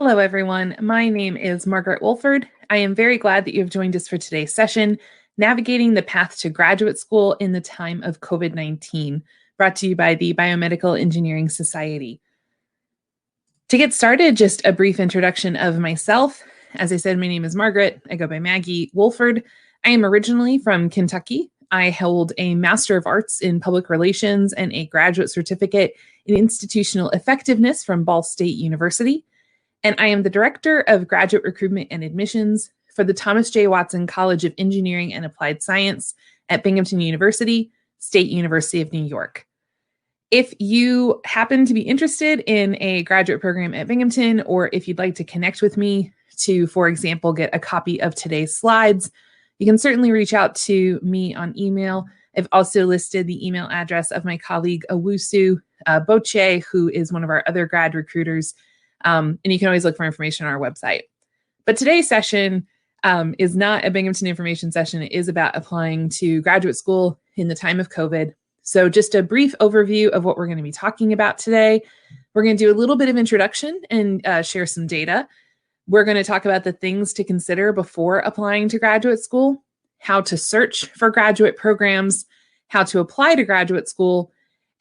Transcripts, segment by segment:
Hello, everyone. My name is Margaret Wolford. I am very glad that you have joined us for today's session, Navigating the Path to Graduate School in the Time of COVID-19, brought to you by the Biomedical Engineering Society. To get started, just a brief introduction of myself. As I said, my name is Margaret. I go by Maggie Wolford. I am originally from Kentucky. I hold a Master of Arts in Public Relations and a graduate certificate in Institutional Effectiveness from Ball State University. And I am the Director of Graduate Recruitment and Admissions for the Thomas J. Watson College of Engineering and Applied Science at Binghamton University, State University of New York. If you happen to be interested in a graduate program at Binghamton, or if you'd like to connect with me to, for example, get a copy of today's slides, you can certainly reach out to me on email. I've also listed the email address of my colleague, Owusu Boche, who is one of our other grad recruiters. And you can always look for information on our website. But today's session is not a Binghamton information session. It is about applying to graduate school in the time of COVID. So just a brief overview of what we're going to be talking about today. We're going to do a little bit of introduction and share some data. We're going to talk about the things to consider before applying to graduate school, how to search for graduate programs, how to apply to graduate school,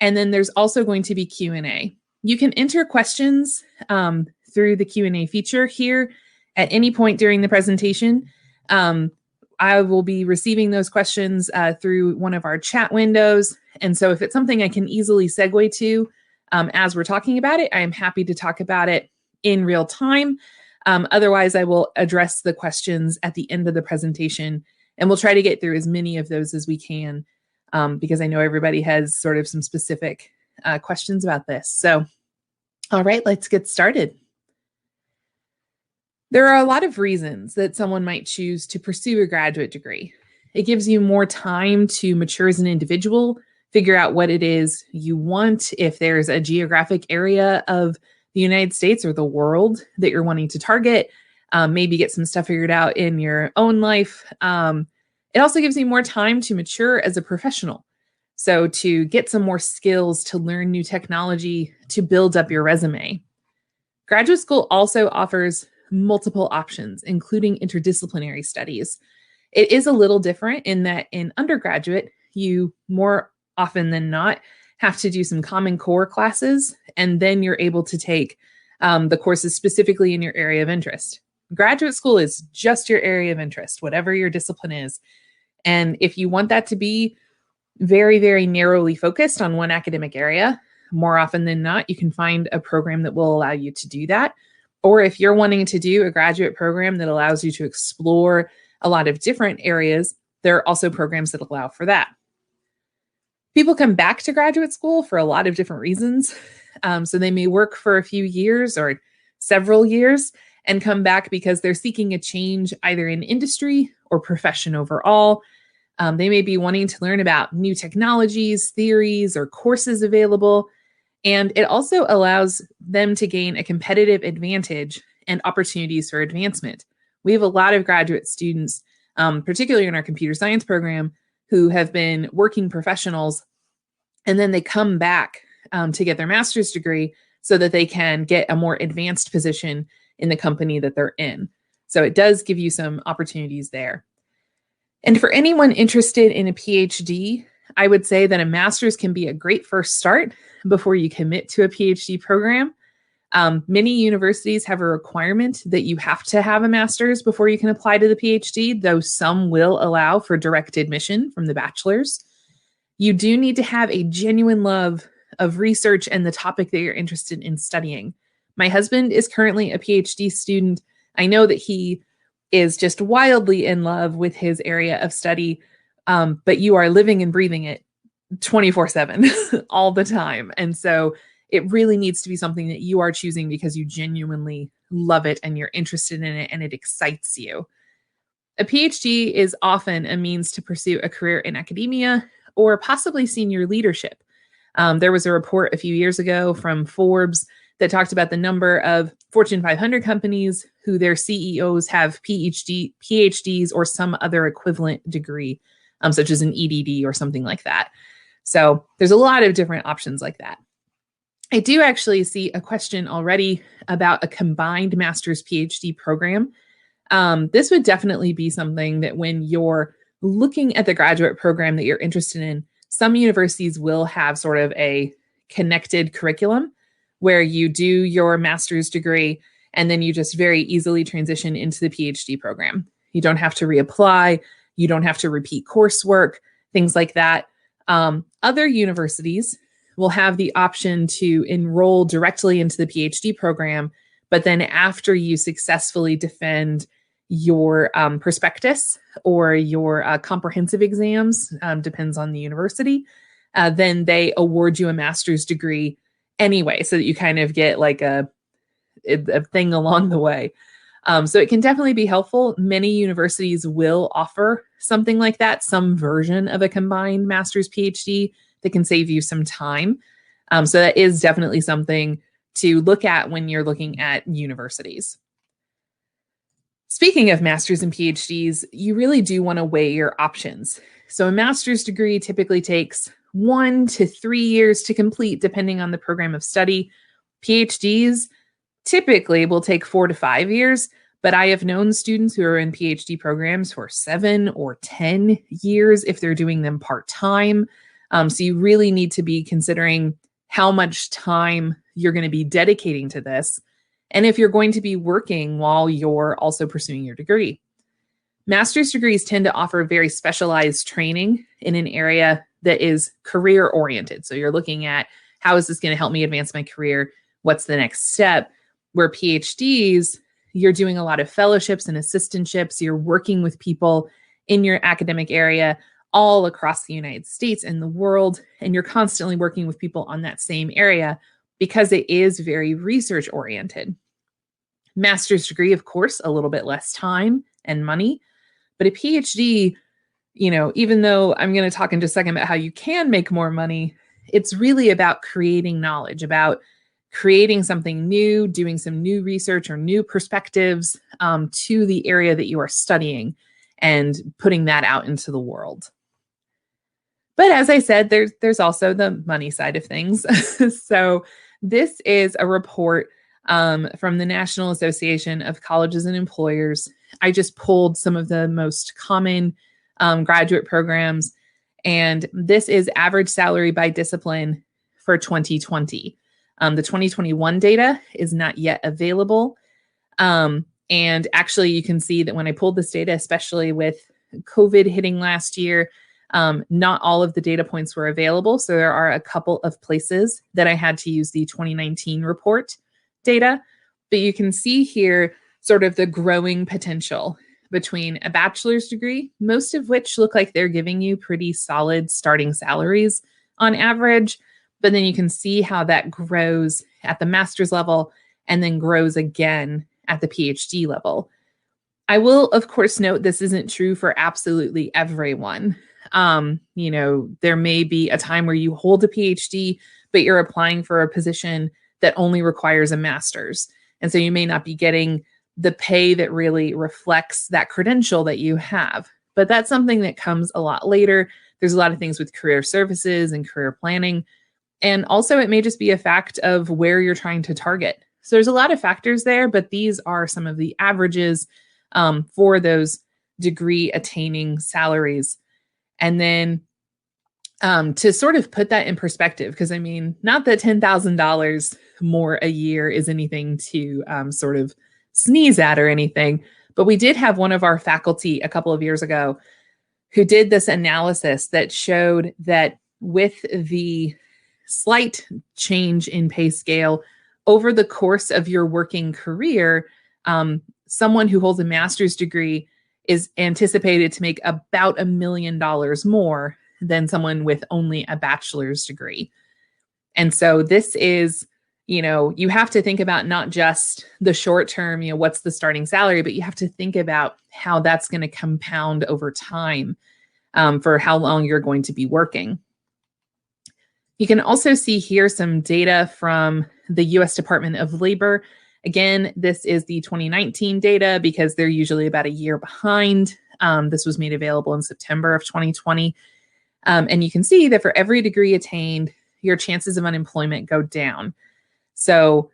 and then there's also going to be Q&A. You can enter questions through the Q&A feature here at any point during the presentation. I will be receiving those questions through one of our chat windows. And so if it's something I can easily segue to as we're talking about it, I am happy to talk about it in real time. Otherwise, I will address the questions at the end of the presentation, and we'll try to get through as many of those as we can because I know everybody has sort of some specific questions about this. So, all right, let's get started. There are a lot of reasons that someone might choose to pursue a graduate degree. It gives you more time to mature as an individual, figure out what it is you want, if there's a geographic area of the United States or the world that you're wanting to target, maybe get some stuff figured out in your own life. It also gives you more time to mature as a professional. So to get some more skills, to learn new technology, to build up your resume. Graduate school also offers multiple options, including interdisciplinary studies. It is a little different in that in undergraduate, you more often than not have to do some Common Core classes, and then you're able to take the courses specifically in your area of interest. Graduate school is just your area of interest, whatever your discipline is. And if you want that to be very, very narrowly focused on one academic area, more often than not, you can find a program that will allow you to do that. Or if you're wanting to do a graduate program that allows you to explore a lot of different areas, there are also programs that allow for that. People come back to graduate school for a lot of different reasons. So they may work for a few years or several years and come back because they're seeking a change either in industry or profession overall. They may be wanting to learn about new technologies, theories, or courses available. And it also allows them to gain a competitive advantage and opportunities for advancement. We have a lot of graduate students, particularly in our computer science program, who have been working professionals, and then they come back to get their master's degree so that they can get a more advanced position in the company that they're in. So it does give you some opportunities there. And for anyone interested in a PhD, I would say that a master's can be a great first start before you commit to a PhD program. Many universities have a requirement that you have to have a master's before you can apply to the PhD, though some will allow for direct admission from the bachelor's. You do need to have a genuine love of research and the topic that you're interested in studying. My husband is currently a PhD student. I know that he is just wildly in love with his area of study, but you are living and breathing it 24/7 all the time. And so it really needs to be something that you are choosing because you genuinely love it and you're interested in it and it excites you. A PhD is often a means to pursue a career in academia or possibly senior leadership. There was a report a few years ago from Forbes that talked about the number of Fortune 500 companies who their CEOs have PhDs or some other equivalent degree, such as an EDD or something like that. So there's a lot of different options like that. I do actually see a question already about a combined master's PhD program. This would definitely be something that when you're looking at the graduate program that you're interested in, some universities will have sort of a connected curriculum where you do your master's degree and then you just very easily transition into the PhD program. You don't have to reapply. You don't have to repeat coursework, things like that. Other universities will have the option to enroll directly into the PhD program, but then after you successfully defend your prospectus or your comprehensive exams, depends on the university, then they award you a master's degree anyway, so that you kind of get like a thing along the way. So it can definitely be helpful. Many universities will offer something like that, some version of a combined master's PhD that can save you some time. So that is definitely something to look at when you're looking at universities. Speaking of masters and PhDs, you really do want to weigh your options. So a master's degree typically takes 1 to 3 years to complete, depending on the program of study. PhDs typically will take 4 to 5 years, but I have known students who are in PhD programs for 7 or 10 years if they're doing them part-time. So you really need to be considering how much time you're going to be dedicating to this, and if you're going to be working while you're also pursuing your degree. Master's degrees tend to offer very specialized training in an area that is career-oriented. So you're looking at, how is this going to help me advance my career? What's the next step? Where PhDs, you're doing a lot of fellowships and assistantships. You're working with people in your academic area all across the United States and the world, and you're constantly working with people on that same area because it is very research oriented. Master's degree, of course, a little bit less time and money, but a PhD, even though I'm going to talk in just a second about how you can make more money, it's really about creating knowledge, about creating something new, doing some new research or new perspectives to the area that you are studying and putting that out into the world. But as I said, there's also the money side of things. So this is a report from the National Association of Colleges and Employers. I just pulled some of the most common graduate programs, and this is average salary by discipline for 2020. The 2021 data is not yet available. And actually, you can see that when I pulled this data, especially with COVID hitting last year, not all of the data points were available. So there are a couple of places that I had to use the 2019 report data. But you can see here sort of the growing potential between a bachelor's degree, most of which look like they're giving you pretty solid starting salaries on average. But then you can see how that grows at the master's level and then grows again at the PhD level. I will, of course, note this isn't true for absolutely everyone. There may be a time where you hold a PhD, but you're applying for a position that only requires a master's. And so you may not be getting the pay that really reflects that credential that you have. But that's something that comes a lot later. There's a lot of things with career services and career planning. And also it may just be a fact of where you're trying to target. So there's a lot of factors there, but these are some of the averages for those degree attaining salaries. And then to sort of put that in perspective, because not that $10,000 more a year is anything to sort of sneeze at or anything, but we did have one of our faculty a couple of years ago who did this analysis that showed that with the slight change in pay scale over the course of your working career, someone who holds a master's degree is anticipated to make about $1 million more than someone with only a bachelor's degree. And so this is, you have to think about not just the short term, what's the starting salary, but you have to think about how that's going to compound over time for how long you're going to be working. You can also see here some data from the U.S. Department of Labor. Again, this is the 2019 data because they're usually about a year behind. This was made available in September of 2020. And you can see that for every degree attained, your chances of unemployment go down. So,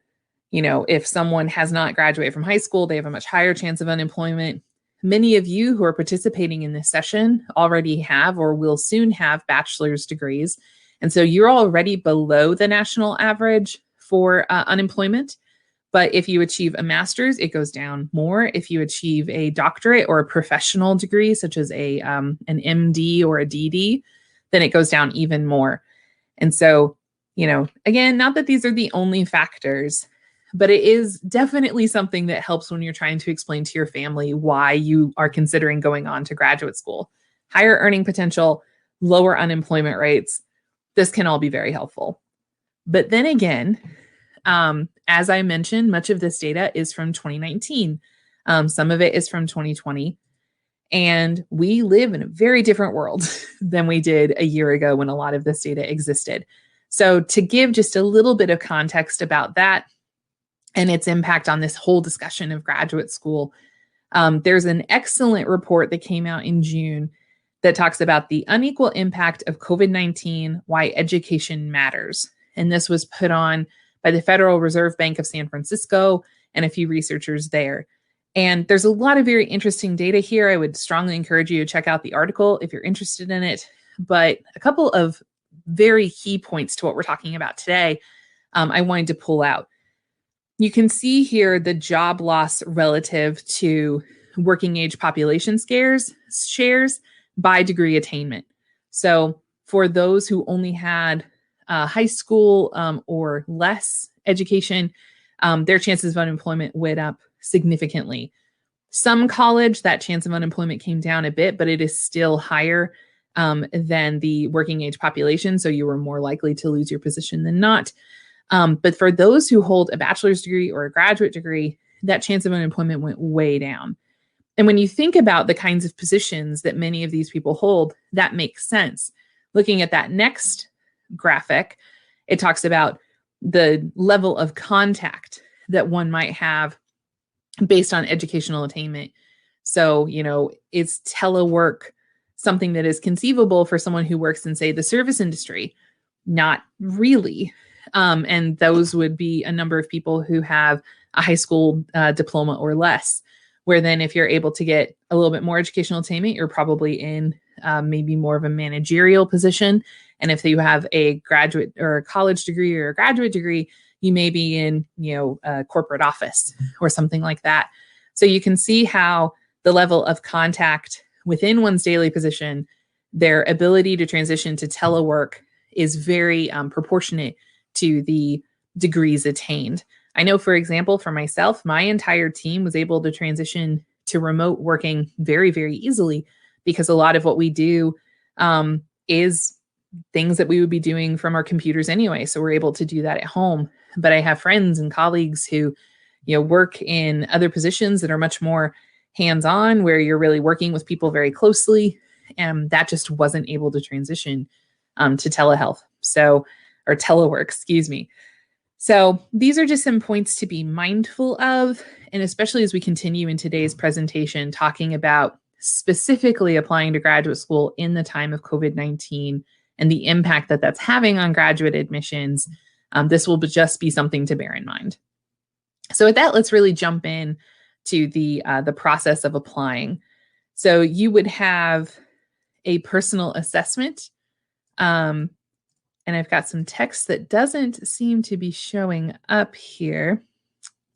if someone has not graduated from high school, they have a much higher chance of unemployment. Many of you who are participating in this session already have or will soon have bachelor's degrees. And so you're already below the national average for unemployment. But if you achieve a master's, it goes down more. If you achieve a doctorate or a professional degree, such as an MD or a DD, then it goes down even more. And so, again, not that these are the only factors, but it is definitely something that helps when you're trying to explain to your family why you are considering going on to graduate school. Higher earning potential, lower unemployment rates. This can all be very helpful. But then again, as I mentioned, much of this data is from 2019. Some of it is from 2020. And we live in a very different world than we did a year ago when a lot of this data existed. So to give just a little bit of context about that and its impact on this whole discussion of graduate school, there's an excellent report that came out in June that talks about the unequal impact of COVID-19, why education matters. And this was put on by the Federal Reserve Bank of San Francisco and a few researchers there. And there's a lot of very interesting data here. I would strongly encourage you to check out the article if you're interested in it. But a couple of very key points to what we're talking about today, I wanted to pull out. You can see here the job loss relative to working age population shares by degree attainment. So for those who only had high school or less education, their chances of unemployment went up significantly. Some college, that chance of unemployment came down a bit, but it is still higher than the working age population. So you were more likely to lose your position than not. But for those who hold a bachelor's degree or a graduate degree, that chance of unemployment went way down. And when you think about the kinds of positions that many of these people hold, that makes sense. Looking at that next graphic, it talks about the level of contact that one might have based on educational attainment. So, is telework something that is conceivable for someone who works in, say, the service industry? Not really. And those would be a number of people who have a high school diploma or less, where then if you're able to get a little bit more educational attainment, you're probably in maybe more of a managerial position. And if you have a graduate or a college degree or a graduate degree, you may be in, a corporate office or something like that. So you can see how the level of contact within one's daily position, their ability to transition to telework is very proportionate to the degrees attained. I know, for example, for myself, my entire team was able to transition to remote working very, very easily because a lot of what we do is things that we would be doing from our computers anyway. So we're able to do that at home. But I have friends and colleagues who, work in other positions that are much more hands-on, where you're really working with people very closely. And that just wasn't able to transition to telehealth. Or telework, excuse me. So these are just some points to be mindful of. And especially as we continue in today's presentation, talking about specifically applying to graduate school in the time of COVID-19 and the impact that that's having on graduate admissions, this will just be something to bear in mind. So with that, let's really jump in to the process of applying. So you would have a personal assessment. And I've got some text that doesn't seem to be showing up here.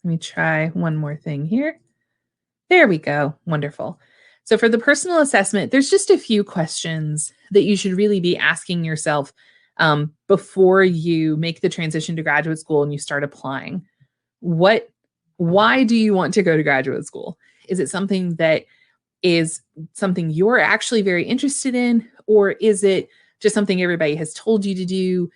Let me try one more thing here. There we go. Wonderful. So for the personal assessment, there's just a few questions that you should really be asking yourself before you make the transition to graduate school and you start applying. Why do you want to go to graduate school? Is it something that is something you're actually very interested in, or is it just something everybody has told you to do?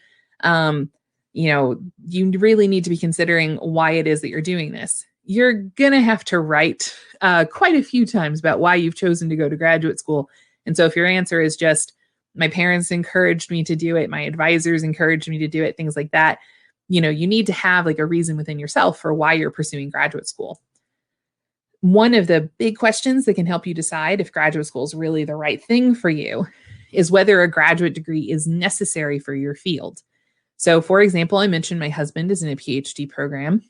You really need to be considering why it is that you're doing this. You're going to have to write quite a few times about why you've chosen to go to graduate school. And so if your answer is just, my parents encouraged me to do it, my advisors encouraged me to do it, things like that, you need to have like a reason within yourself for why you're pursuing graduate school. One of the big questions that can help you decide if graduate school is really the right thing for you is whether a graduate degree is necessary for your field. So for example, I mentioned my husband is in a PhD program.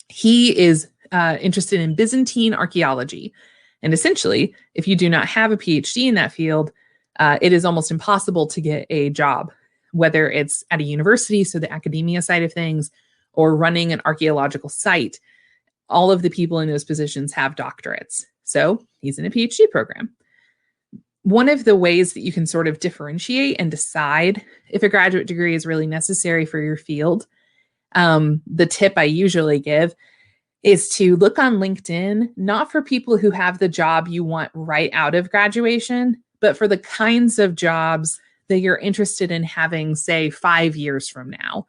He is interested in Byzantine archaeology. And essentially, if you do not have a PhD in that field, it is almost impossible to get a job, whether it's at a university, so the academia side of things, or running an archaeological site. All of the people in those positions have doctorates. So he's in a PhD program. One of the ways that you can sort of differentiate and decide if a graduate degree is really necessary for your field, the tip I usually give is to look on LinkedIn, not for people who have the job you want right out of graduation, but for the kinds of jobs that you're interested in having, say, 5 years from now,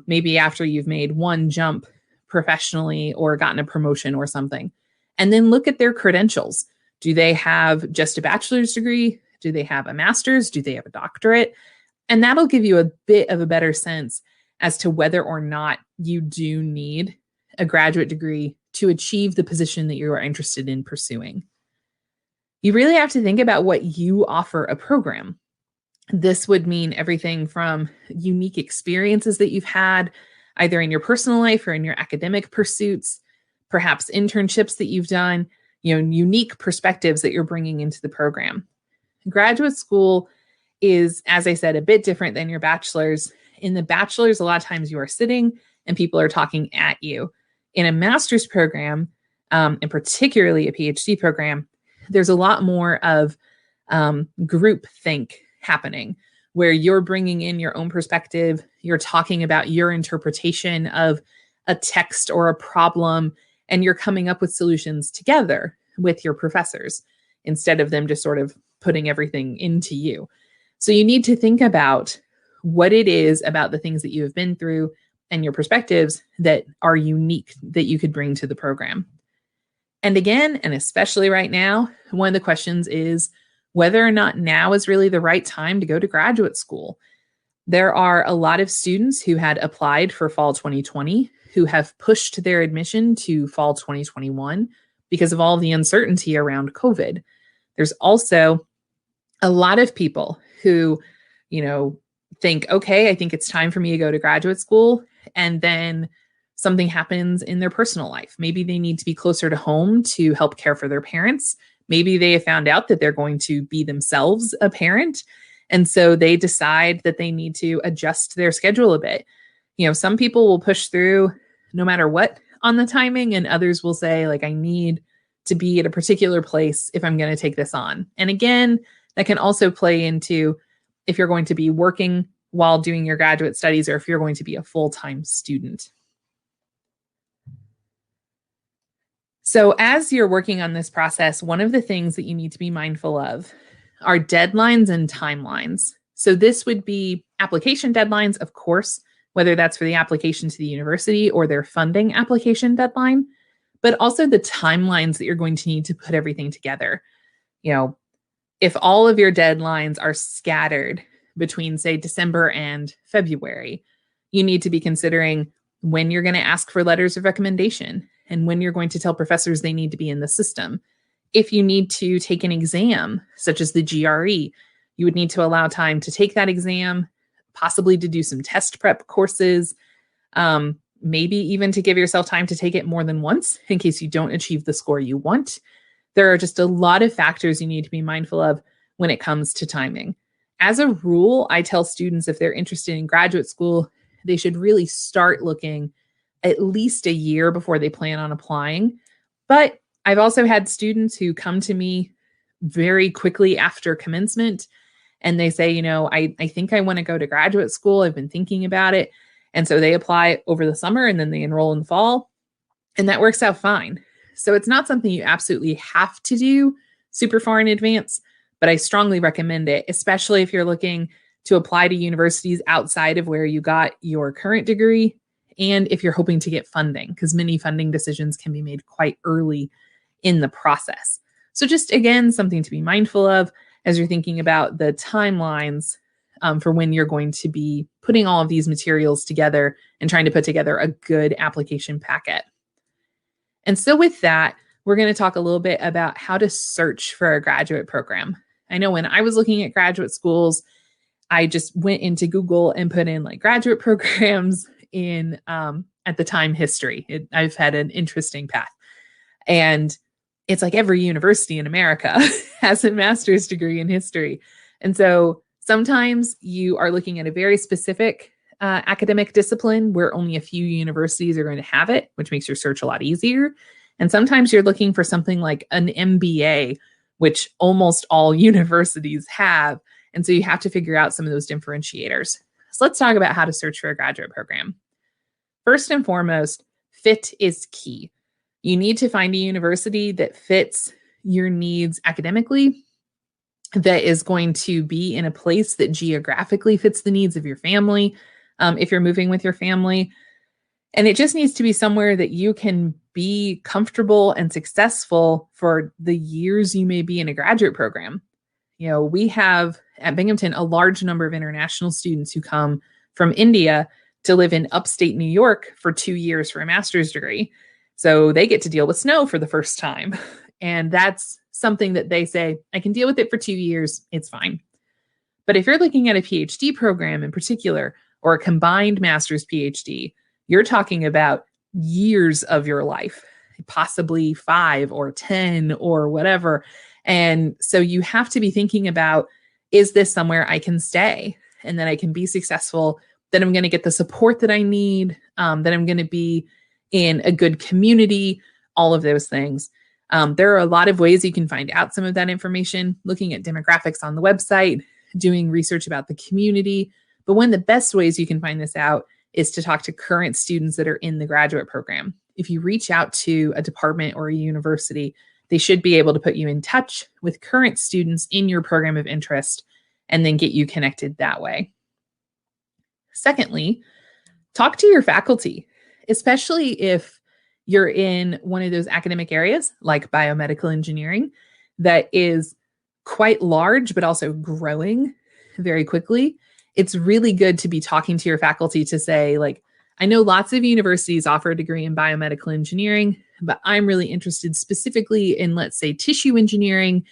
maybe after you've made one jump professionally or gotten a promotion or something. And then look at their credentials. Do they have just a bachelor's degree? Do they have a master's? Do they have a doctorate? And that'll give you a bit of a better sense as to whether or not you do need a graduate degree to achieve the position that you are interested in pursuing. You really have to think about what you offer a program. This would mean everything from unique experiences that you've had, either in your personal life or in your academic pursuits, perhaps internships that you've done, unique perspectives that you're bringing into the program. Graduate school is, as I said, a bit different than your bachelor's. In the bachelor's, a lot of times you are sitting and people are talking at you. In a master's program, and particularly a PhD program, there's a lot more of group think happening, where you're bringing in your own perspective, you're talking about your interpretation of a text or a problem, and you're coming up with solutions together with your professors instead of them just sort of putting everything into you. So you need to think about what it is about the things that you have been through and your perspectives that are unique that you could bring to the program. And again, and especially right now, one of the questions is whether or not now is really the right time to go to graduate school. There are a lot of students who had applied for fall 2020 who have pushed their admission to fall 2021 because of all the uncertainty around COVID. There's also a lot of people who, think, okay, I think it's time for me to go to graduate school. And then something happens in their personal life. Maybe they need to be closer to home to help care for their parents. Maybe they have found out that they're going to be themselves a parent. And so they decide that they need to adjust their schedule a bit. Some people will push through no matter what on the timing, and others will say, I need to be at a particular place if I'm going to take this on. And again, that can also play into if you're going to be working while doing your graduate studies or if you're going to be a full-time student. So as you're working on this process, one of the things that you need to be mindful of are deadlines and timelines. So this would be application deadlines, of course, whether that's for the application to the university or their funding application deadline, but also the timelines that you're going to need to put everything together. If all of your deadlines are scattered between, say, December and February, you need to be considering when you're going to ask for letters of recommendation and when you're going to tell professors they need to be in the system. If you need to take an exam, such as the GRE, you would need to allow time to take that exam, possibly to do some test prep courses, maybe even to give yourself time to take it more than once in case you don't achieve the score you want. There are just a lot of factors you need to be mindful of when it comes to timing. As a rule, I tell students if they're interested in graduate school, they should really start looking at least a year before they plan on applying. But I've also had students who come to me very quickly after commencement and they say, I think I want to go to graduate school. I've been thinking about it. And so they apply over the summer and then they enroll in the fall, and that works out fine. So it's not something you absolutely have to do super far in advance, but I strongly recommend it, especially if you're looking to apply to universities outside of where you got your current degree, and if you're hoping to get funding, because many funding decisions can be made quite early in the process. So just, again, something to be mindful of as you're thinking about the timelines for when you're going to be putting all of these materials together and trying to put together a good application packet. And so with that, we're going to talk a little bit about how to search for a graduate program. I know when I was looking at graduate schools, I just went into Google and put in like graduate programs in, at the time, history. I've had an interesting path. And it's like every university in America has a master's degree in history. And so sometimes you are looking at a very specific academic discipline where only a few universities are going to have it, which makes your search a lot easier. And sometimes you're looking for something like an MBA, which almost all universities have. And so you have to figure out some of those differentiators. So let's talk about how to search for a graduate program. First and foremost, fit is key. You need to find a university that fits your needs academically, that is going to be in a place that geographically fits the needs of your family, if you're moving with your family. And it just needs to be somewhere that you can be comfortable and successful for the years you may be in a graduate program. You know, we have at Binghamton a large number of international students who come from India to live in upstate New York for 2 years for a master's degree. So they get to deal with snow for the first time. And that's something that they say, I can deal with it for 2 years. It's fine. But if you're looking at a PhD program in particular, or a combined master's PhD, you're talking about years of your life, possibly 5 or 10 or whatever. And so you have to be thinking about, is this somewhere I can stay and that I can be successful, that I'm going to get the support that I need, that I'm going to be in a good community, all of those things. There are a lot of ways you can find out some of that information, looking at demographics on the website, doing research about the community. But one of the best ways you can find this out is to talk to current students that are in the graduate program. If you reach out to a department or a university, they should be able to put you in touch with current students in your program of interest and then get you connected that way. Secondly, talk to your faculty, especially if you're in one of those academic areas like biomedical engineering that is quite large, but also growing very quickly. It's really good to be talking to your faculty to say, like, I know lots of universities offer a degree in biomedical engineering, but I'm really interested specifically in, let's say, tissue engineering.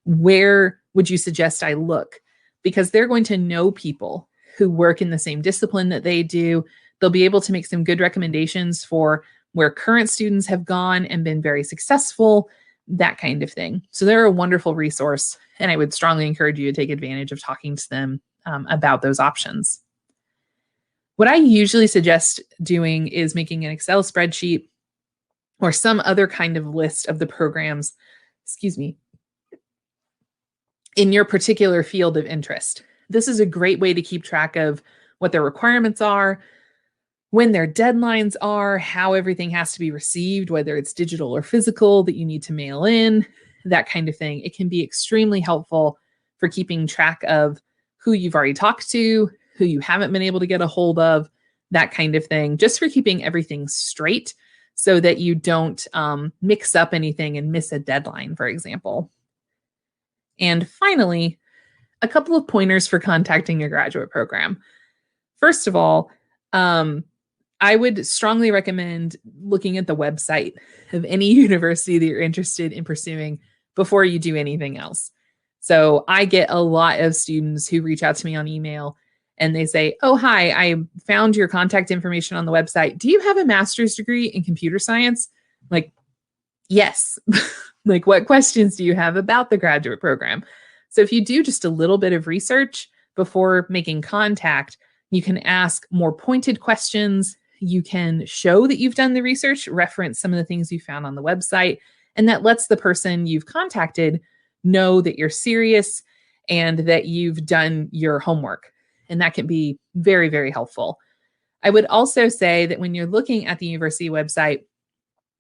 Where would you suggest I look? Because they're going to know people who work in the same discipline that they do. They'll be able to make some good recommendations for where current students have gone and been very successful, that kind of thing. So they're a wonderful resource, and I would strongly encourage you to take advantage of talking to them about those options. What I usually suggest doing is making an Excel spreadsheet or some other kind of list of the programs, in your particular field of interest. This is a great way to keep track of what their requirements are, when their deadlines are, how everything has to be received, whether it's digital or physical that you need to mail in, that kind of thing. It can be extremely helpful for keeping track of who you've already talked to, who you haven't been able to get a hold of, that kind of thing, just for keeping everything straight so that you don't mix up anything and miss a deadline, for example. And finally, a couple of pointers for contacting a graduate program. First of all, I would strongly recommend looking at the website of any university that you're interested in pursuing before you do anything else. So I get a lot of students who reach out to me on email and they say, oh, hi, I found your contact information on the website. Do you have a master's degree in computer science? Like, yes. Like, what questions do you have about the graduate program? So if you do just a little bit of research before making contact, you can ask more pointed questions. You can show that you've done the research, reference some of the things you found on the website, and that lets the person you've contacted know that you're serious and that you've done your homework. And that can be very, very helpful. I would also say that when you're looking at the university website,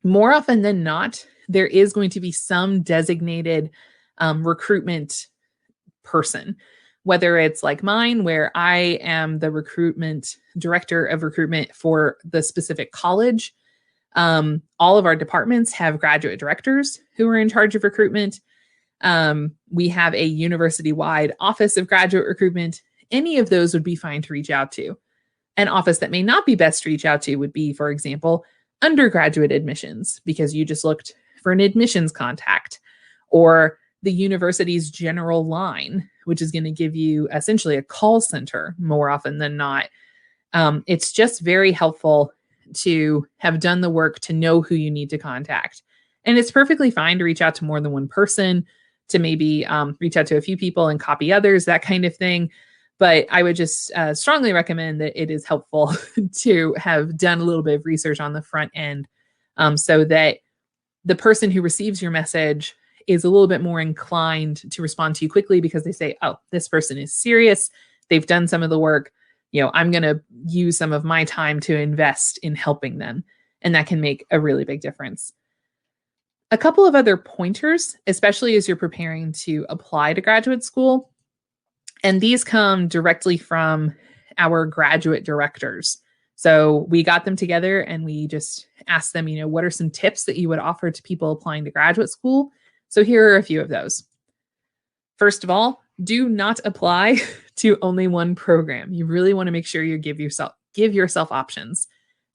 more often than not, there is going to be some designated recruitment person, whether it's like mine, where I am the recruitment director of recruitment for the specific college. All of our departments have graduate directors who are in charge of recruitment. We have a university-wide office of graduate recruitment. Any of those would be fine to reach out to. An office that may not be best to reach out to would be, for example, undergraduate admissions, because you just looked for an admissions contact, or the university's general line, which is going to give you essentially a call center more often than not. It's just very helpful to have done the work to know who you need to contact. And it's perfectly fine to reach out to more than one person, to maybe reach out to a few people and copy others, that kind of thing. But I would just strongly recommend that it is helpful to have done a little bit of research on the front end, so that the person who receives your message is a little bit more inclined to respond to you quickly, because they say, oh, this person is serious. They've done some of the work. I'm going to use some of my time to invest in helping them. And that can make a really big difference. A couple of other pointers, especially as you're preparing to apply to graduate school, and these come directly from our graduate directors. So we got them together and we just asked them, what are some tips that you would offer to people applying to graduate school? So here are a few of those. First of all, do not apply to only one program. You really want to make sure you give yourself options.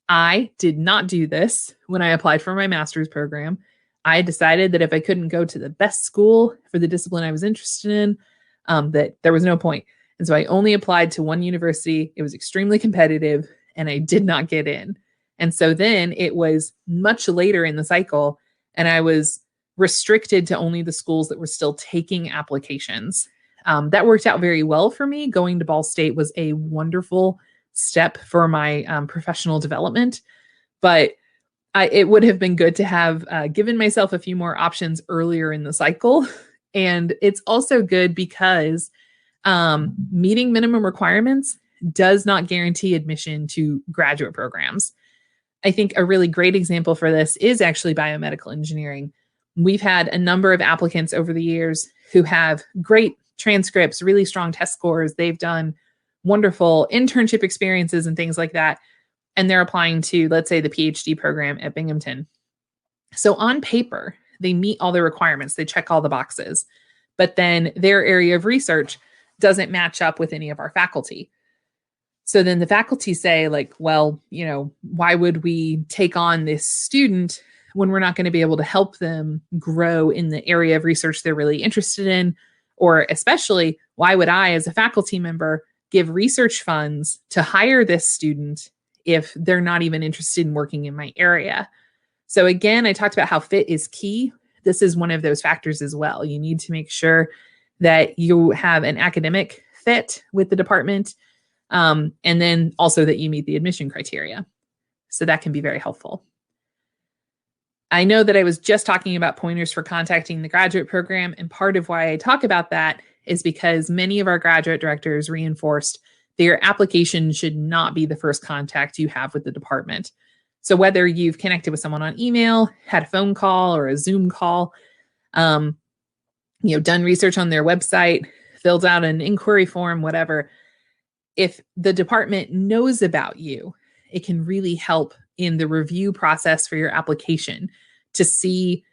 I did not do this when I applied for my master's program. I decided that if I couldn't go to the best school for the discipline I was interested in, that there was no point. And so I only applied to one university. It was extremely competitive and I did not get in. And so then it was much later in the cycle and I was restricted to only the schools that were still taking applications. That worked out very well for me. Going to Ball State was a wonderful step for my professional development, but it would have been good to have given myself a few more options earlier in the cycle. And it's also good because meeting minimum requirements does not guarantee admission to graduate programs. I think a really great example for this is actually biomedical engineering. We've had a number of applicants over the years who have great transcripts, really strong test scores. They've done wonderful internship experiences and things like that. And they're applying to, let's say, the PhD program at Binghamton. So on paper, they meet all the requirements. They check all the boxes. But then their area of research doesn't match up with any of our faculty. So then the faculty say, well, why would we take on this student when we're not going to be able to help them grow in the area of research they're really interested in? Or especially, why would I, as a faculty member, give research funds to hire this student if they're not even interested in working in my area? So again, I talked about how fit is key. This is one of those factors as well. You need to make sure that you have an academic fit with the department, and then also that you meet the admission criteria. So that can be very helpful. I know that I was just talking about pointers for contacting the graduate program, and part of why I talk about that is because many of our graduate directors reinforced that your application should not be the first contact you have with the department. So whether you've connected with someone on email, had a phone call or a Zoom call, done research on their website, filled out an inquiry form, whatever, if the department knows about you, it can really help in the review process for your application to see,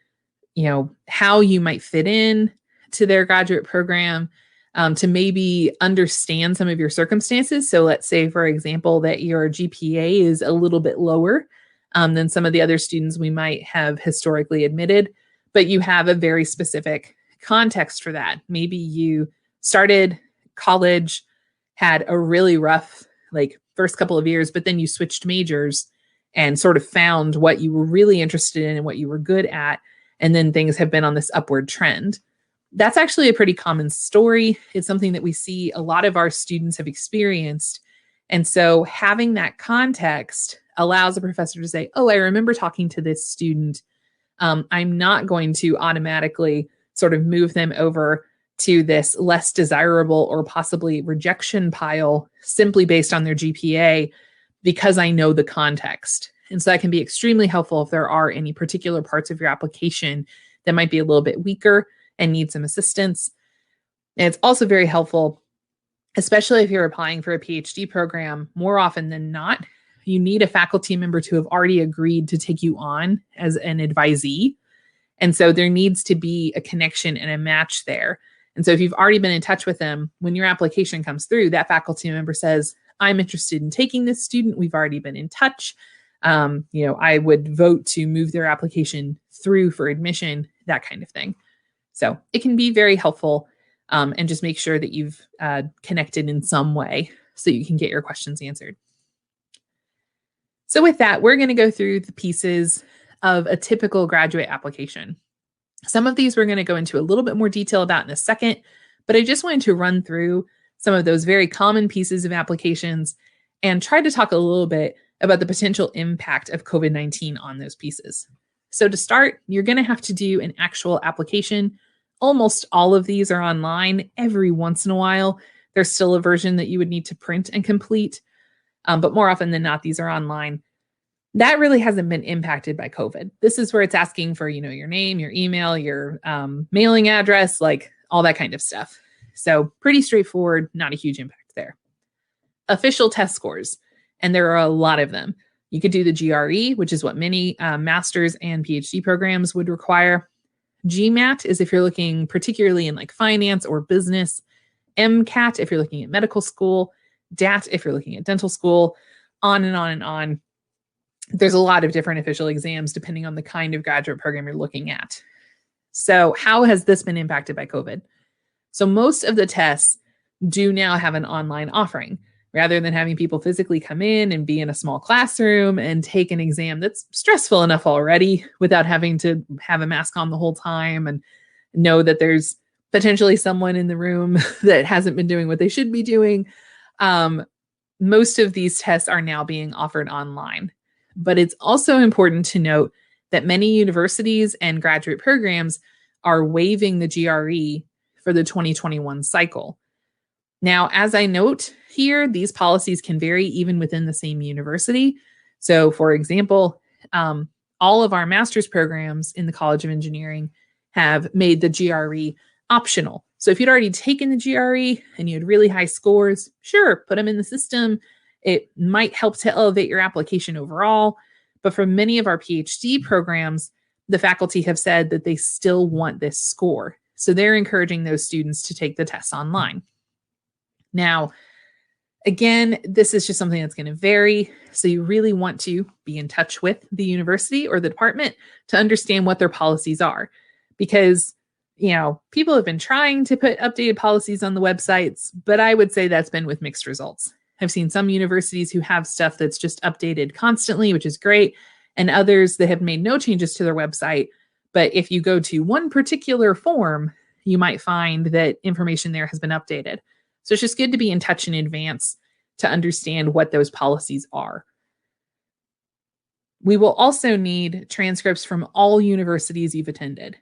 how you might fit in to their graduate program, to maybe understand some of your circumstances. So let's say, for example, that your GPA is a little bit lower than some of the other students we might have historically admitted, but you have a very specific context for that. Maybe you started college, had a really rough, first couple of years, but then you switched majors and sort of found what you were really interested in and what you were good at. And then things have been on this upward trend. That's actually a pretty common story. It's something that we see a lot of our students have experienced. And so having that context allows a professor to say, oh, I remember talking to this student. I'm not going to automatically sort of move them over to this less desirable or possibly rejection pile simply based on their GPA, because I know the context. And so that can be extremely helpful if there are any particular parts of your application that might be a little bit weaker and need some assistance. And it's also very helpful, especially if you're applying for a PhD program. More often than not, you need a faculty member to have already agreed to take you on as an advisee. And so there needs to be a connection and a match there. And so if you've already been in touch with them, when your application comes through, that faculty member says, I'm interested in taking this student. We've already been in touch. I would vote to move their application through for admission, that kind of thing. So it can be very helpful, and just make sure that you've connected in some way so you can get your questions answered. So with that, we're going to go through the pieces of a typical graduate application. Some of these we're going to go into a little bit more detail about in a second, but I just wanted to run through some of those very common pieces of applications and try to talk a little bit about the potential impact of COVID-19 on those pieces. So to start, you're going to have to do an actual application. Almost all of these are online. Every once in a while, there's still a version that you would need to print and complete. But more often than not, these are online. That really hasn't been impacted by COVID. This is where it's asking for, your name, your email, your mailing address, like all that kind of stuff. So pretty straightforward, not a huge impact there. Official test scores, and there are a lot of them. You could do the GRE, which is what many master's and PhD programs would require. GMAT is if you're looking particularly in like finance or business. MCAT if you're looking at medical school. DAT if you're looking at dental school, on and on and on. There's a lot of different official exams depending on the kind of graduate program you're looking at. So how has this been impacted by COVID? So most of the tests do now have an online offering rather than having people physically come in and be in a small classroom and take an exam that's stressful enough already without having to have a mask on the whole time and know that there's potentially someone in the room that hasn't been doing what they should be doing. Most of these tests are now being offered online, but it's also important to note that many universities and graduate programs are waiving the GRE for the 2021 cycle. Now, as I note here, these policies can vary even within the same university. So for example, all of our master's programs in the College of Engineering have made the GRE optional. So if you'd already taken the GRE and you had really high scores, sure, put them in the system. It might help to elevate your application overall. But for many of our PhD programs, the faculty have said that they still want this score. So they're encouraging those students to take the tests online. Now, again, this is just something that's going to vary. So you really want to be in touch with the university or the department to understand what their policies are. Because people have been trying to put updated policies on the websites, but I would say that's been with mixed results. I've seen some universities who have stuff that's just updated constantly, which is great, and others that have made no changes to their website. But if you go to one particular form, you might find that information there has been updated. So it's just good to be in touch in advance to understand what those policies are. We will also need transcripts from all universities you've attended.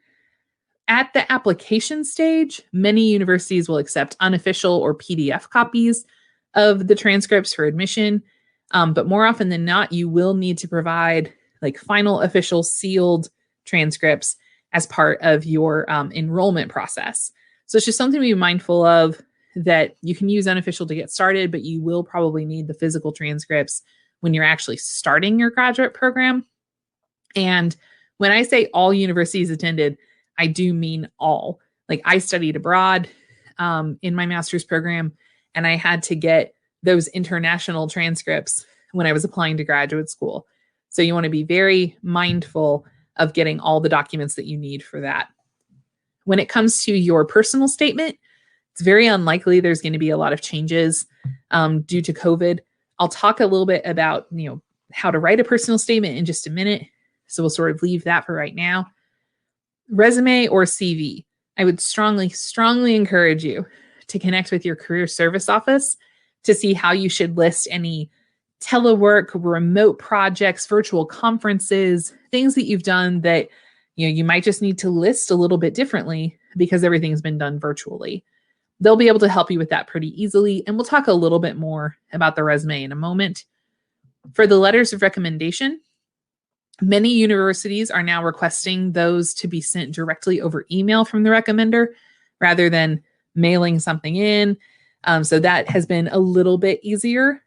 At the application stage, many universities will accept unofficial or PDF copies of the transcripts for admission. But more often than not, you will need to provide like final official sealed transcripts as part of your enrollment process. So it's just something to be mindful of, that you can use unofficial to get started, but you will probably need the physical transcripts when you're actually starting your graduate program. And when I say all universities attended, I do mean all. Like I studied abroad in my master's program, and I had to get those international transcripts when I was applying to graduate school. So you want to be very mindful of getting all the documents that you need for that. When it comes to your personal statement, it's very unlikely there's going to be a lot of changes due to COVID. I'll talk a little bit about, how to write a personal statement in just a minute. So we'll sort of leave that for right now. Resume or CV. I would strongly, strongly encourage you to connect with your career service office to see how you should list any telework, remote projects, virtual conferences, things that you've done that, you might just need to list a little bit differently because everything's been done virtually. They'll be able to help you with that pretty easily. And we'll talk a little bit more about the resume in a moment. For the letters of recommendation, many universities are now requesting those to be sent directly over email from the recommender rather than mailing something in. So that has been a little bit easier.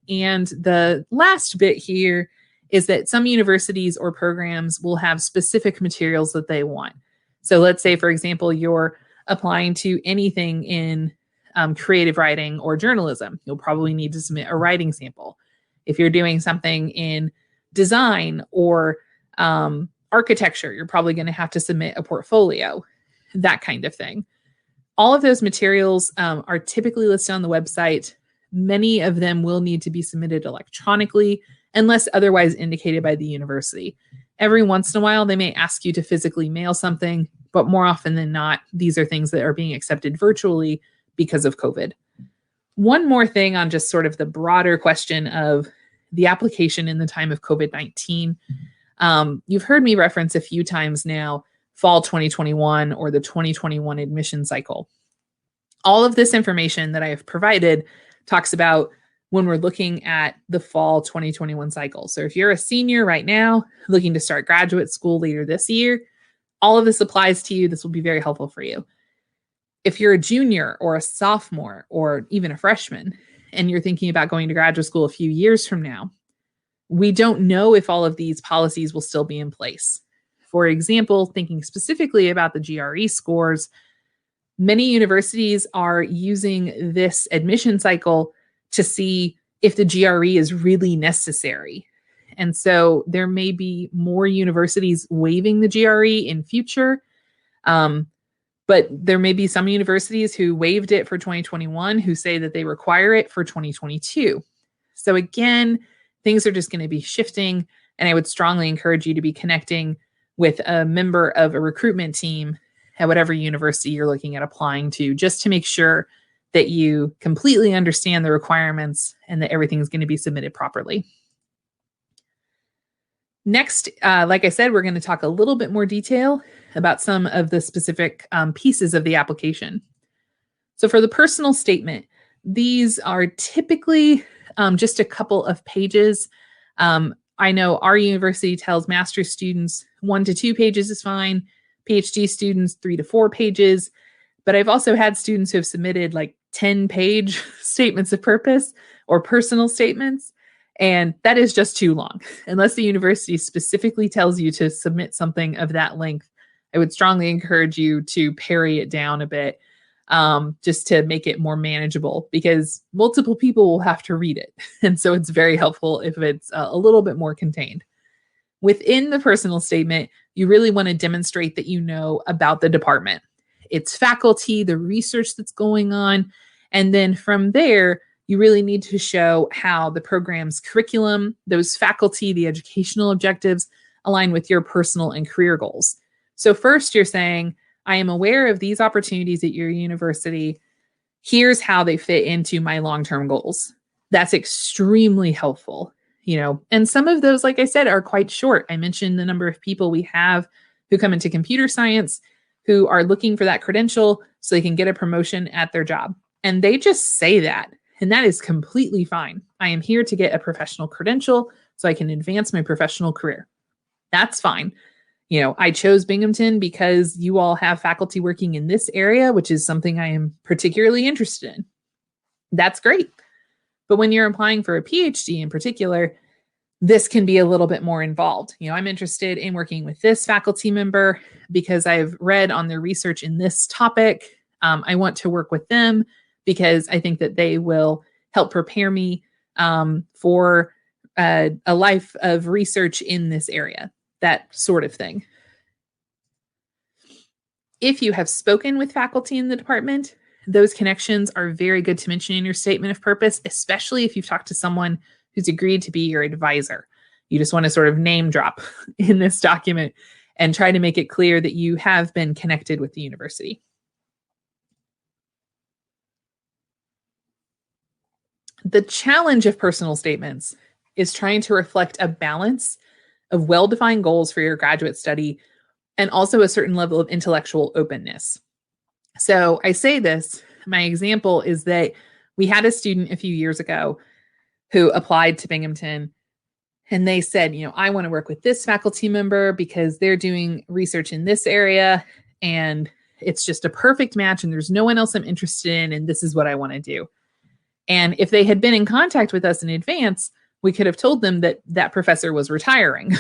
And the last bit here is that some universities or programs will have specific materials that they want. So let's say, for example, you're applying to anything in creative writing or journalism. You'll probably need to submit a writing sample. If you're doing something in design or architecture, you're probably going to have to submit a portfolio. that kind of thing. All of those materials are typically listed on the website. Many of them will need to be submitted electronically unless otherwise indicated by the university. Every once in a while, they may ask you to physically mail something, but more often than not, these are things that are being accepted virtually because of COVID. One more thing on just sort of the broader question of the application in the time of COVID-19. You've heard me reference a few times now fall 2021 or the 2021 admission cycle. All of this information that I have provided talks about when we're looking at the fall 2021 cycle. So if you're a senior right now looking to start graduate school later this year, all of this applies to you. This will be very helpful for you. If you're a junior or a sophomore or even a freshman, and you're thinking about going to graduate school a few years from now, we don't know if all of these policies will still be in place. For example, thinking specifically about the GRE scores, many universities are using this admission cycle to see if the GRE is really necessary. And so there may be more universities waiving the GRE in future. But there may be some universities who waived it for 2021 who say that they require it for 2022. So again, things are just going to be shifting. And I would strongly encourage you to be connecting with a member of a recruitment team at whatever university you're looking at applying to, just to make sure that you completely understand the requirements and that everything's going to be submitted properly. Next, like I said, we're going to talk a little bit more detail about some of the specific pieces of the application. So for the personal statement, these are typically just a couple of pages. I know our university tells master's students 1 to 2 pages is fine, PhD students 3 to 4 pages, but I've also had students who have submitted like 10-page statements of purpose or personal statements. And that is just too long. Unless the university specifically tells you to submit something of that length, I would strongly encourage you to pare it down a bit, just to make it more manageable, because multiple people will have to read it. And so it's very helpful if it's a little bit more contained. Within the personal statement, you really want to demonstrate that you know about the department, its faculty, the research that's going on. And then from there, you really need to show how the program's curriculum, those faculty, the educational objectives align with your personal and career goals. So first you're saying, I am aware of these opportunities at your university. Here's how they fit into my long-term goals. That's extremely helpful, and some of those, like I said, are quite short. I mentioned the number of people we have who come into computer science who are looking for that credential so they can get a promotion at their job. And they just say that. And that is completely fine. I am here to get a professional credential so I can advance my professional career. That's fine. I chose Binghamton because you all have faculty working in this area, which is something I am particularly interested in. That's great. But when you're applying for a PhD in particular, this can be a little bit more involved. I'm interested in working with this faculty member because I've read on their research in this topic. I want to work with them because I think that they will help prepare me for a life of research in this area, that sort of thing. If you have spoken with faculty in the department, those connections are very good to mention in your statement of purpose, especially if you've talked to someone who's agreed to be your advisor. You just want to sort of name drop in this document and try to make it clear that you have been connected with the university. The challenge of personal statements is trying to reflect a balance of well-defined goals for your graduate study and also a certain level of intellectual openness. So I say this, my example is that we had a student a few years ago who applied to Binghamton, and they said, I want to work with this faculty member because they're doing research in this area and it's just a perfect match and there's no one else I'm interested in and this is what I want to do. And if they had been in contact with us in advance, we could have told them that that professor was retiring.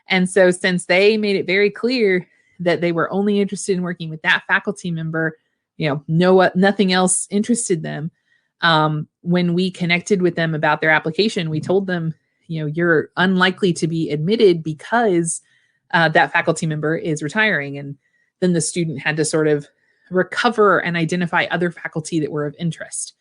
And so since they made it very clear that they were only interested in working with that faculty member, nothing else interested them. When we connected with them about their application, we told them, you're unlikely to be admitted because that faculty member is retiring. And then the student had to sort of recover and identify other faculty that were of interest.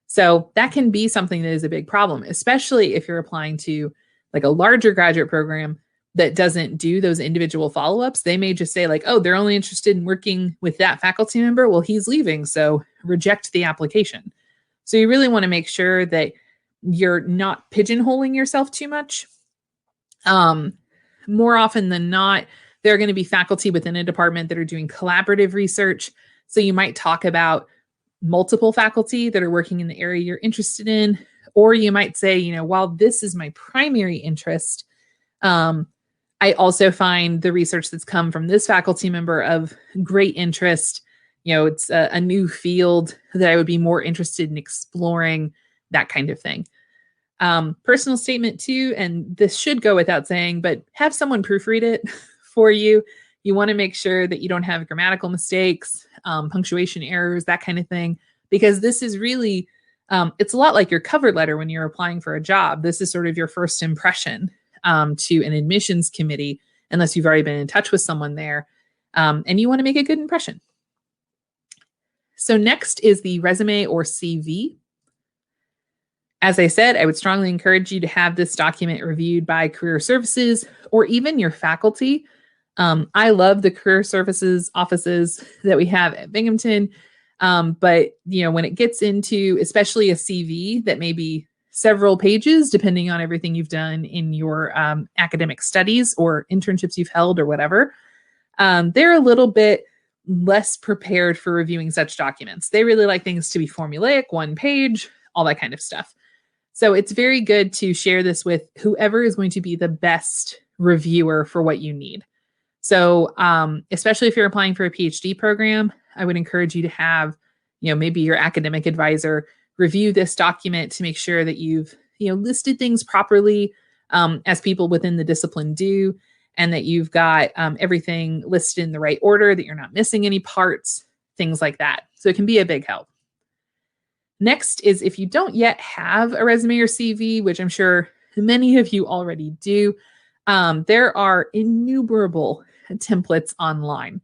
So that can be something that is a big problem, especially if you're applying to like a larger graduate program that doesn't do those individual follow-ups. They may just say like, oh, they're only interested in working with that faculty member. Well, he's leaving, so reject the application. So you really want to make sure that you're not pigeonholing yourself too much. More often than not, there are going to be faculty within a department that are doing collaborative research. So you might talk about multiple faculty that are working in the area you're interested in, or you might say, you know, while this is my primary interest, I also find the research that's come from this faculty member of great interest. You know, it's a new field that I would be more interested in exploring, that kind of thing. Personal statement too, and this should go without saying, but have someone proofread it for you. You want to make sure that you don't have grammatical mistakes, punctuation errors, that kind of thing, because this is really, it's a lot like your cover letter when you're applying for a job. This is sort of your first impression to an admissions committee, unless you've already been in touch with someone there, and you want to make a good impression. So next is the resume or CV. As I said, I would strongly encourage you to have this document reviewed by career services or even your faculty. I love the career services offices that we have at Binghamton. But you know, when it gets into especially a CV that may be several pages, depending on everything you've done in your academic studies or internships you've held or whatever, they're a little bit less prepared for reviewing such documents. They really like things to be formulaic, one page, all that kind of stuff. So it's very good to share this with whoever is going to be the best reviewer for what you need. So especially if you're applying for a PhD program, I would encourage you to have, you know, maybe your academic advisor review this document to make sure that you've, you know, listed things properly as people within the discipline do, and that you've got everything listed in the right order, that you're not missing any parts, things like that. So it can be a big help. Next is if you don't yet have a resume or CV, which I'm sure many of you already do, there are innumerable templates online.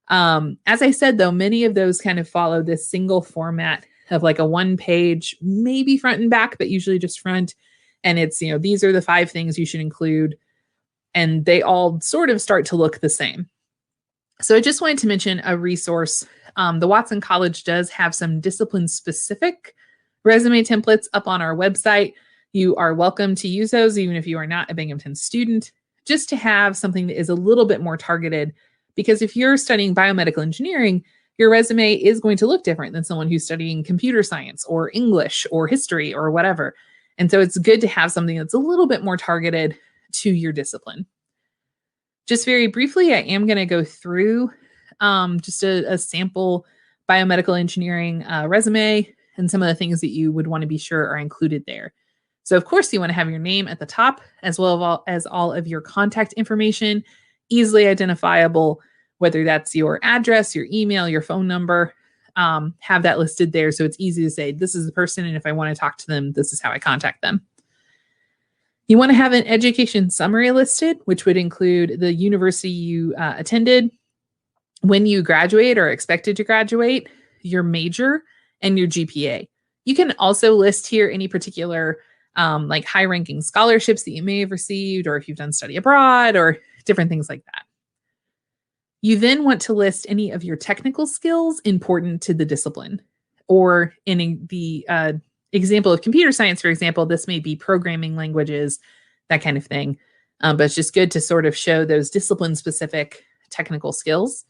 As I said, though, many of those kind of follow this single format of like a one page, maybe front and back, but usually just front. And it's, you know, these are the 5 things you should include. And they all sort of start to look the same. So I just wanted to mention a resource. The Watson College does have some discipline-specific resume templates up on our website. You are welcome to use those, even if you are not a Binghamton student, just to have something that is a little bit more targeted. Because if you're studying biomedical engineering, your resume is going to look different than someone who's studying computer science or English or history or whatever. And so it's good to have something that's a little bit more targeted to your discipline. Just very briefly, I am going to go through just a sample biomedical engineering resume and some of the things that you would want to be sure are included there. So of course, you want to have your name at the top, as well as all of your contact information, easily identifiable, whether that's your address, your email, your phone number, have that listed there. So it's easy to say, this is the person, and if I want to talk to them, this is how I contact them. You want to have an education summary listed, which would include the university you attended, when you graduate or expected to graduate, your major, and your GPA. You can also list here any particular like high-ranking scholarships that you may have received, or if you've done study abroad, or different things like that. You then want to list any of your technical skills important to the discipline. Or in the example of computer science, for example, this may be programming languages, that kind of thing. But it's just good to sort of show those discipline-specific technical skills.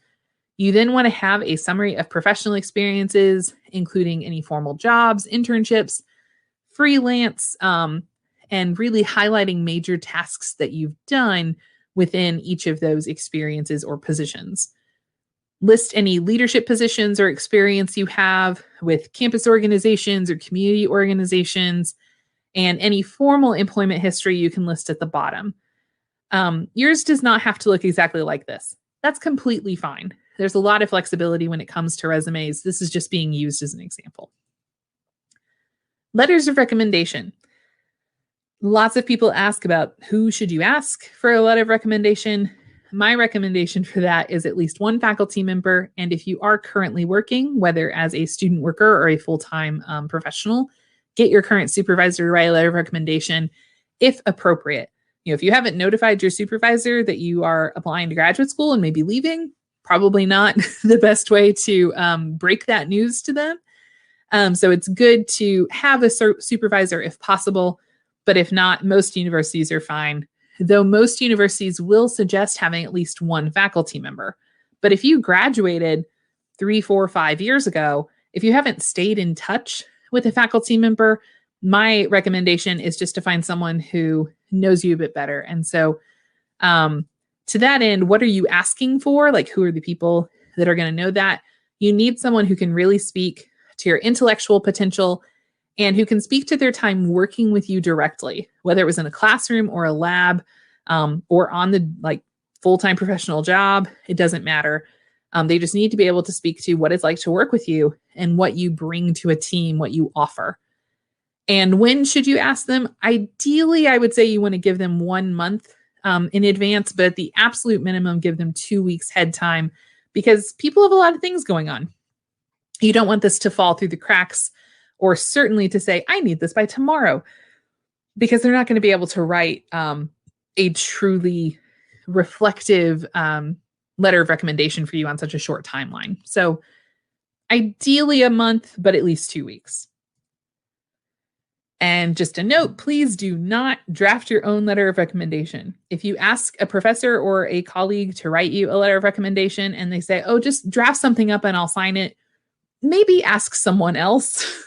You then want to have a summary of professional experiences, including any formal jobs, internships, freelance, and really highlighting major tasks that you've done within each of those experiences or positions. List any leadership positions or experience you have with campus organizations or community organizations, and any formal employment history you can list at the bottom. Yours does not have to look exactly like this. That's completely fine. There's a lot of flexibility when it comes to resumes. This is just being used as an example. Letters of recommendation. Lots of people ask about who should you ask for a letter of recommendation. my recommendation for that is at least one faculty member. And if you are currently working, whether as a student worker or a full-time professional, get your current supervisor to write a letter of recommendation if appropriate. If you haven't notified your supervisor that you are applying to graduate school and maybe leaving, probably not the best way to break that news to them. So it's good to have a supervisor if possible, but if not, most universities are fine. Though most universities will suggest having at least one faculty member. But if you graduated 3, 4, 5 years ago, if you haven't stayed in touch with a faculty member, my recommendation is just to find someone who knows you a bit better. And so to that end, what are you asking for? Like, who are the people that are going to know that? You need someone who can really speak to your intellectual potential and who can speak to their time working with you directly, whether it was in a classroom or a lab or on the full-time professional job. It doesn't matter. They just need to be able to speak to what it's like to work with you and what you bring to a team, what you offer. And when should you ask them? Ideally, I would say you want to give them 1 month in advance, but at the absolute minimum, give them 2 weeks head time because people have a lot of things going on. You don't want this to fall through the cracks, or certainly to say, I need this by tomorrow, because they're not going to be able to write a truly reflective letter of recommendation for you on such a short timeline. So ideally a month, but at least 2 weeks. And just a note, please do not draft your own letter of recommendation. If you ask a professor or a colleague to write you a letter of recommendation and they say, oh, just draft something up and I'll sign it, maybe ask someone else.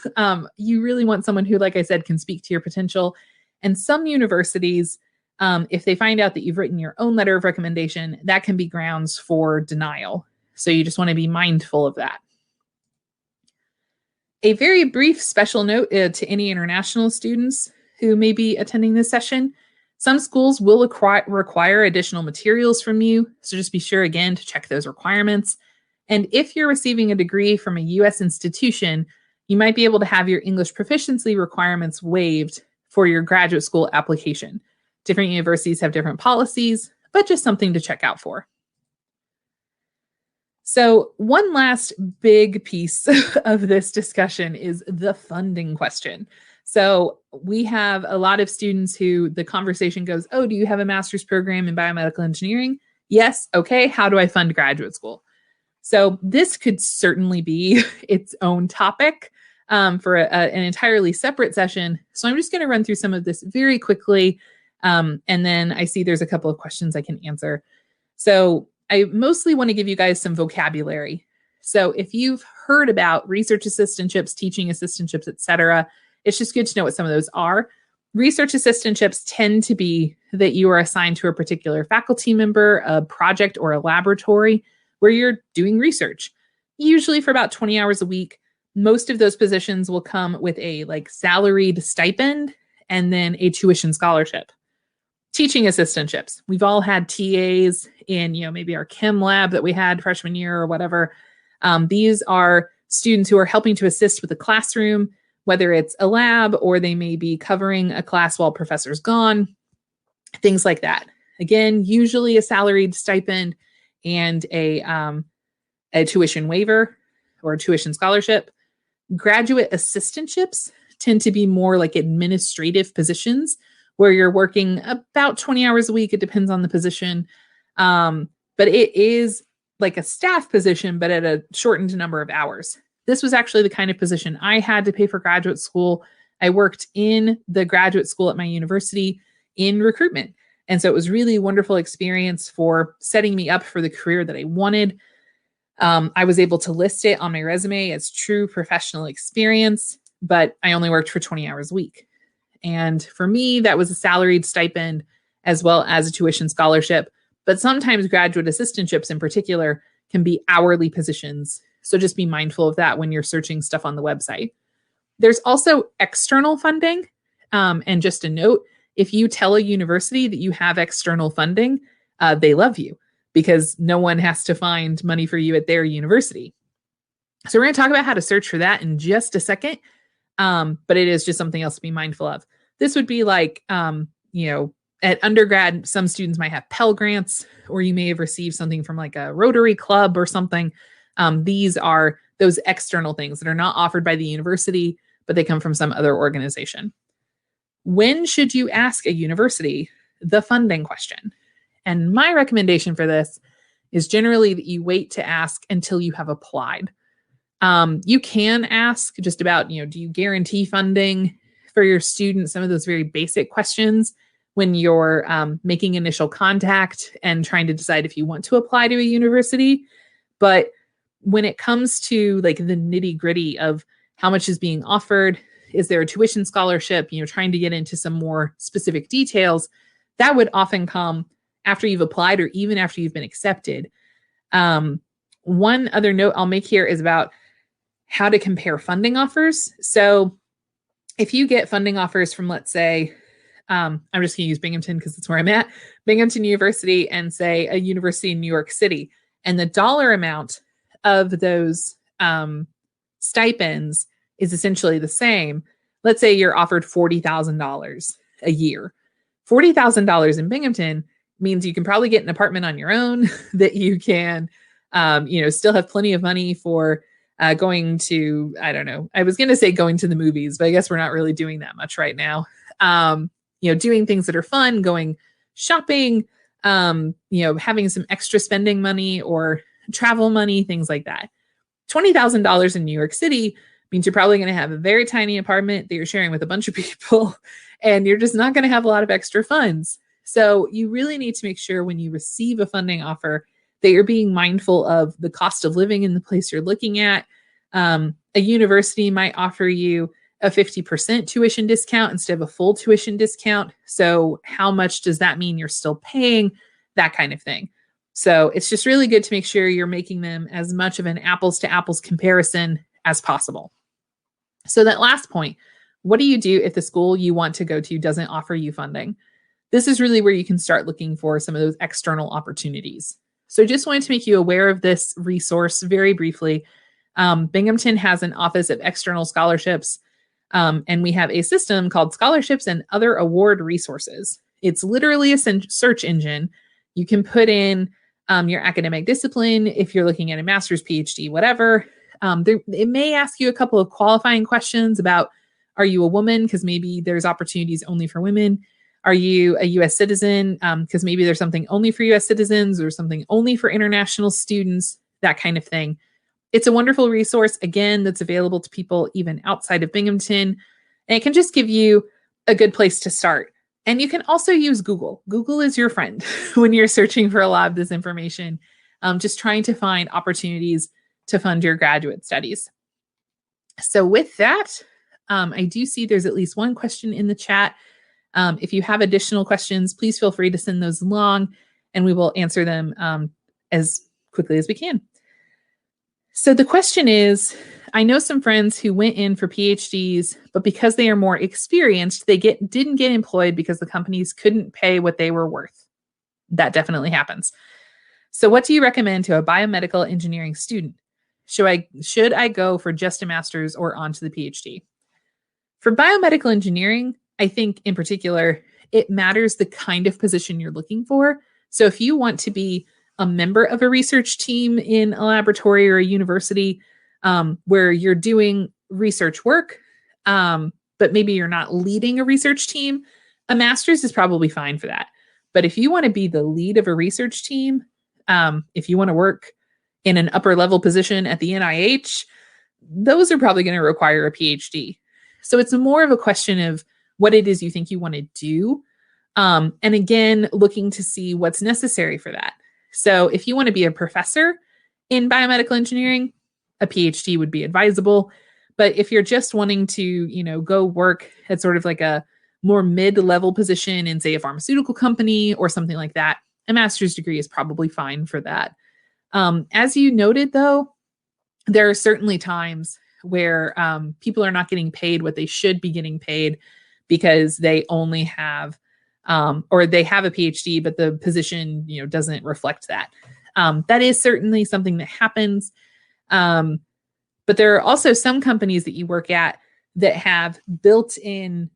You really want someone who, like I said, can speak to your potential. And some universities, if they find out that you've written your own letter of recommendation, that can be grounds for denial. So you just want to be mindful of that. A very brief special note to any international students who may be attending this session. Some schools will require additional materials from you, so just be sure again to check those requirements. And if you're receiving a degree from a U.S. institution, you might be able to have your English proficiency requirements waived for your graduate school application. Different universities have different policies, but just something to check out for. So one last big piece of this discussion is the funding question. So we have a lot of students who the conversation goes, oh, do you have a master's program in biomedical engineering? Yes. Okay. How do I fund graduate school? So this could certainly be its own topic for an entirely separate session. So I'm just going to run through some of this very quickly. And then I see there's a couple of questions I can answer. So I mostly want to give you guys some vocabulary. So if you've heard about research assistantships, teaching assistantships, etc., it's just good to know what some of those are. Research assistantships tend to be that you are assigned to a particular faculty member, a project, or a laboratory where you're doing research, usually for about 20 hours a week. Most of those positions will come with a salaried stipend and then a tuition scholarship. Teaching assistantships. We've all had TAs in, maybe our chem lab that we had freshman year or whatever. These are students who are helping to assist with the classroom, whether it's a lab or they may be covering a class while professor's gone, things like that. Again, usually a salaried stipend and a tuition waiver or a tuition scholarship. Graduate assistantships tend to be more like administrative positions where you're working about 20 hours a week. It depends on the position. But it is like a staff position, but at a shortened number of hours. This was actually the kind of position I had to pay for graduate school. I worked in the graduate school at my university in recruitment. And so it was really a wonderful experience for setting me up for the career that I wanted. I was able to list it on my resume as true professional experience, but I only worked for 20 hours a week. And for me, that was a salaried stipend as well as a tuition scholarship. But sometimes graduate assistantships in particular can be hourly positions. So just be mindful of that when you're searching stuff on the website. There's also external funding. And just a note, if you tell a university that you have external funding, they love you because no one has to find money for you at their university. So we're going to talk about how to search for that in just a second. But it is just something else to be mindful of. This would be like, At undergrad, some students might have Pell Grants, or you may have received something from like a Rotary Club or something. These are those external things that are not offered by the university, but they come from some other organization. When should you ask a university the funding question? And my recommendation for this is generally that you wait to ask until you have applied. You can ask just about, do you guarantee funding for your students? Some of those very basic questions when you're making initial contact and trying to decide if you want to apply to a university. But when it comes to like the nitty gritty of how much is being offered, is there a tuition scholarship, trying to get into some more specific details, that would often come after you've applied or even after you've been accepted. One other note I'll make here is about how to compare funding offers. So if you get funding offers from, let's say, I'm just going to use Binghamton because it's where I'm at, Binghamton University, and say a university in New York City, and the dollar amount of those stipends is essentially the same. Let's say you're offered $40,000 a year. $40,000 in Binghamton means you can probably get an apartment on your own, that you can, still have plenty of money for going to, I don't know, I was going to say going to the movies, but I guess we're not really doing that much right now. Doing things that are fun, going shopping, having some extra spending money or travel money, things like that. $20,000 in New York City means you're probably going to have a very tiny apartment that you're sharing with a bunch of people, and you're just not going to have a lot of extra funds. So you really need to make sure when you receive a funding offer that you're being mindful of the cost of living in the place you're looking at. A university might offer you a 50% tuition discount instead of a full tuition discount. So how much does that mean you're still paying? That kind of thing. So it's just really good to make sure you're making them as much of an apples to apples comparison as possible. So that last point, what do you do if the school you want to go to doesn't offer you funding? This is really where you can start looking for some of those external opportunities. So just wanted to make you aware of this resource very briefly. Binghamton has an Office of External Scholarships, and we have a system called Scholarships and Other Award Resources. It's literally a search engine. You can put in your academic discipline, if you're looking at a master's, PhD, whatever. It may ask you a couple of qualifying questions about, are you a woman? Because maybe there's opportunities only for women. Are you a U.S. citizen? Because maybe there's something only for U.S. citizens or something only for international students, that kind of thing. It's a wonderful resource, again, that's available to people even outside of Binghamton. And it can just give you a good place to start. And you can also use Google. Google is your friend when you're searching for a lot of this information, just trying to find opportunities to fund your graduate studies. So with that, I do see there's at least one question in the chat. If you have additional questions, please feel free to send those along, and we will answer them as quickly as we can. So the question is, I know some friends who went in for PhDs, but because they are more experienced, they didn't get employed because the companies couldn't pay what they were worth. That definitely happens. So what do you recommend to a biomedical engineering student? Should I go for just a master's or on to the PhD? For biomedical engineering, I think in particular, it matters the kind of position you're looking for. So if you want to be a member of a research team in a laboratory or a university where you're doing research work, but maybe you're not leading a research team, a master's is probably fine for that. But if you want to be the lead of a research team, if you want to work in an upper level position at the NIH, those are probably going to require a PhD. So it's more of a question of what it is you think you want to do. And again, looking to see what's necessary for that. So if you want to be a professor in biomedical engineering, a PhD would be advisable. But if you're just wanting to, go work at sort of like a more mid-level position in, say, a pharmaceutical company or something like that, a master's degree is probably fine for that. As you noted, though, there are certainly times where people are not getting paid what they should be getting paid because they only have, or they have a PhD, but the position, doesn't reflect that. That is certainly something that happens. But there are also some companies that you work at that have built-in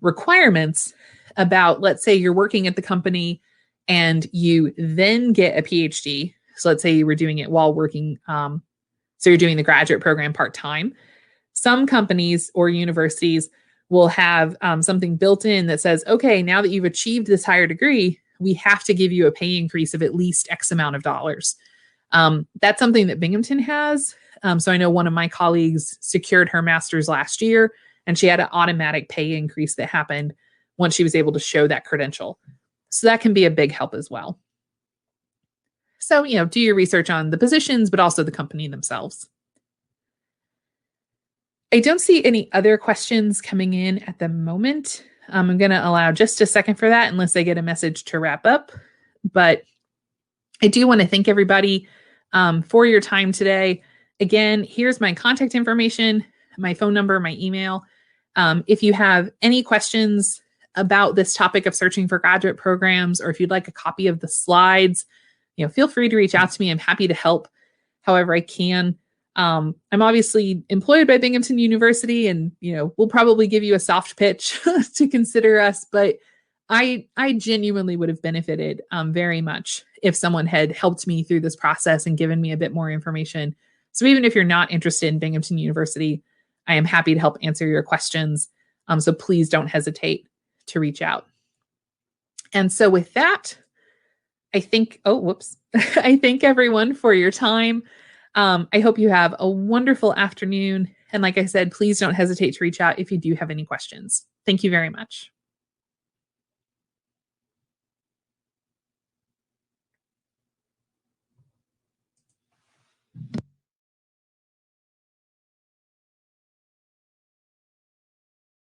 requirements about, let's say you're working at the company and you then get a PhD. So let's say you were doing it while working. So you're doing the graduate program part-time. Some companies or universities will have something built in that says, okay, now that you've achieved this higher degree, we have to give you a pay increase of at least X amount of dollars. That's something that Binghamton has. So I know one of my colleagues secured her master's last year, and she had an automatic pay increase that happened once she was able to show that credential. So that can be a big help as well. So, do your research on the positions, but also the company themselves. I don't see any other questions coming in at the moment. I'm going to allow just a second for that unless I get a message to wrap up. But I do want to thank everybody for your time today. Again, here's my contact information, my phone number, my email. If you have any questions about this topic of searching for graduate programs, or if you'd like a copy of the slides, feel free to reach out to me. I'm happy to help however I can. I'm obviously employed by Binghamton University, and we'll probably give you a soft pitch to consider us, but I genuinely would have benefited very much if someone had helped me through this process and given me a bit more information. So even if you're not interested in Binghamton University, I am happy to help answer your questions. So please don't hesitate to reach out. And so with that, I thank everyone for your time. I hope you have a wonderful afternoon. And like I said, please don't hesitate to reach out if you do have any questions. Thank you very much.